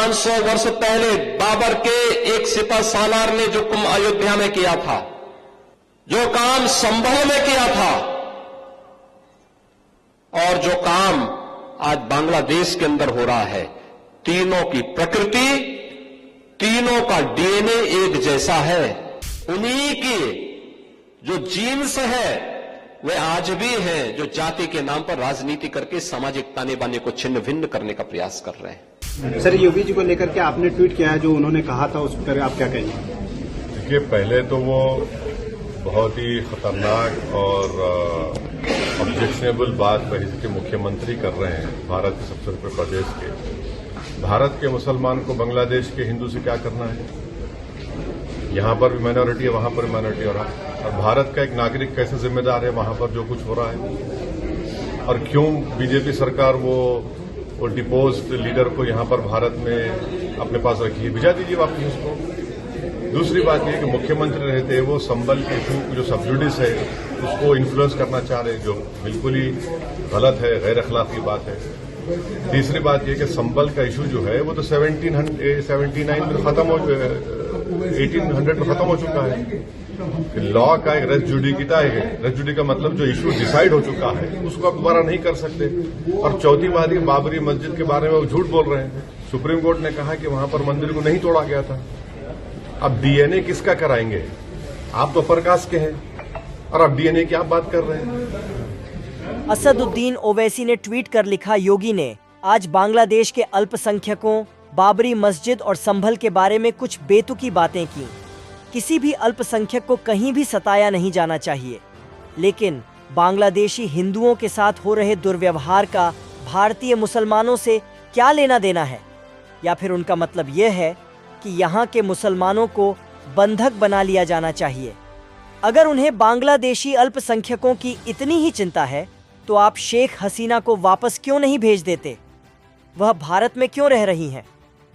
500 वर्ष पहले बाबर के एक सिपह सालार ने जो कुंभ अयोध्या में किया था, जो काम संभल में किया था, और जो काम आज बांग्लादेश के अंदर हो रहा है, तीनों की प्रकृति, तीनों का डीएनए एक जैसा है। उन्हीं की जो जीन्स है वे आज भी हैं, जो जाति के नाम पर राजनीति करके सामाजिक ताने बाने को छिन्न भिन्न करने का प्रयास कर रहे हैं। सर, योगी जी को लेकर के आपने ट्वीट किया है, जो उन्होंने कहा था उस पर आप क्या कहेंगे? देखिए, पहले तो वो बहुत ही खतरनाक और ऑब्जेक्शनेबल बात बहस के मुख्यमंत्री कर रहे हैं भारत के सबसे बड़े प्रदेश के। भारत के मुसलमान को बांग्लादेश के हिंदू से क्या करना है? यहां पर भी माइनॉरिटी है, वहां पर भी माइनॉरिटी हो रहा है। और भारत का एक नागरिक कैसे जिम्मेदार है वहां पर जो कुछ हो रहा है? और क्यों बीजेपी सरकार वो डिपोज्ड लीडर को यहां पर भारत में अपने पास रखी है? भिजा दीजिए वापस उसको। दूसरी बात यह कि मुख्यमंत्री रहते वो संबल के इशू जो सब्सिडीज है उसको इन्फ्लुएंस करना चाह रहे, जो बिल्कुल ही गलत है, गैर अखलाकी बात है। तीसरी बात यह कि संबल का इशू जो है वो तो 1779 में खत्म हो 1800 में खत्म हो चुका है। लॉ का एक रेस जुडिकिटा है। रेस जुडी का मतलब जो इशू डिसाइड हो चुका है उसको आप दोबारा नहीं कर सकते। और चौथी बात ये बाबरी मस्जिद के बारे में वो झूठ बोल रहे हैं। सुप्रीम कोर्ट ने कहा कि वहां पर मंदिर को नहीं तोड़ा गया था। अब डीएनए किसका कराएंगे? आप तो प्रकाश के हैं और आप डीएनए की आप बात कर रहे हैं। असदुद्दीन ओवैसी ने ट्वीट कर लिखा, योगी ने आज बांग्लादेश के अल्पसंख्यकों, बाबरी मस्जिद और संभल के बारे में कुछ बेतुकी बातें की। किसी भी अल्पसंख्यक को कहीं भी सताया नहीं जाना चाहिए, लेकिन बांग्लादेशी हिंदुओं के साथ हो रहे दुर्व्यवहार का भारतीय मुसलमानों से क्या लेना देना है? या फिर उनका मतलब यह है कि यहाँ के मुसलमानों को बंधक बना लिया जाना चाहिए? अगर उन्हें बांग्लादेशी अल्पसंख्यकों की इतनी ही चिंता है तो आप शेख हसीना को वापस क्यों नहीं भेज देते? वह भारत में क्यों रह रही हैं?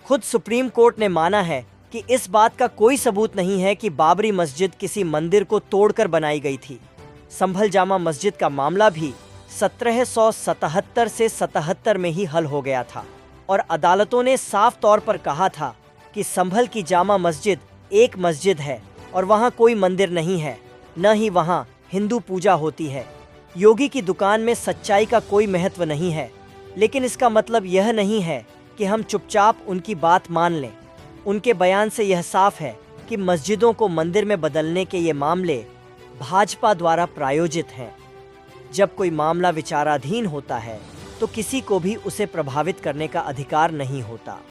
खुद सुप्रीम कोर्ट ने माना है कि इस बात का कोई सबूत नहीं है कि बाबरी मस्जिद किसी मंदिर को तोड़कर बनाई गई थी। संभल जामा मस्जिद का मामला भी 1777 से 77 में ही हल हो गया था और अदालतों ने साफ तौर पर कहा था कि संभल की जामा मस्जिद एक मस्जिद है और वहाँ कोई मंदिर नहीं है, न ही वहाँ हिंदू पूजा होती है। योगी की दुकान में सच्चाई का कोई महत्व नहीं है, लेकिन इसका मतलब यह नहीं है कि हम चुपचाप उनकी बात मान लें। उनके बयान से यह साफ है कि मस्जिदों को मंदिर में बदलने के ये मामले भाजपा द्वारा प्रायोजित हैं। जब कोई मामला विचाराधीन होता है तो किसी को भी उसे प्रभावित करने का अधिकार नहीं होता।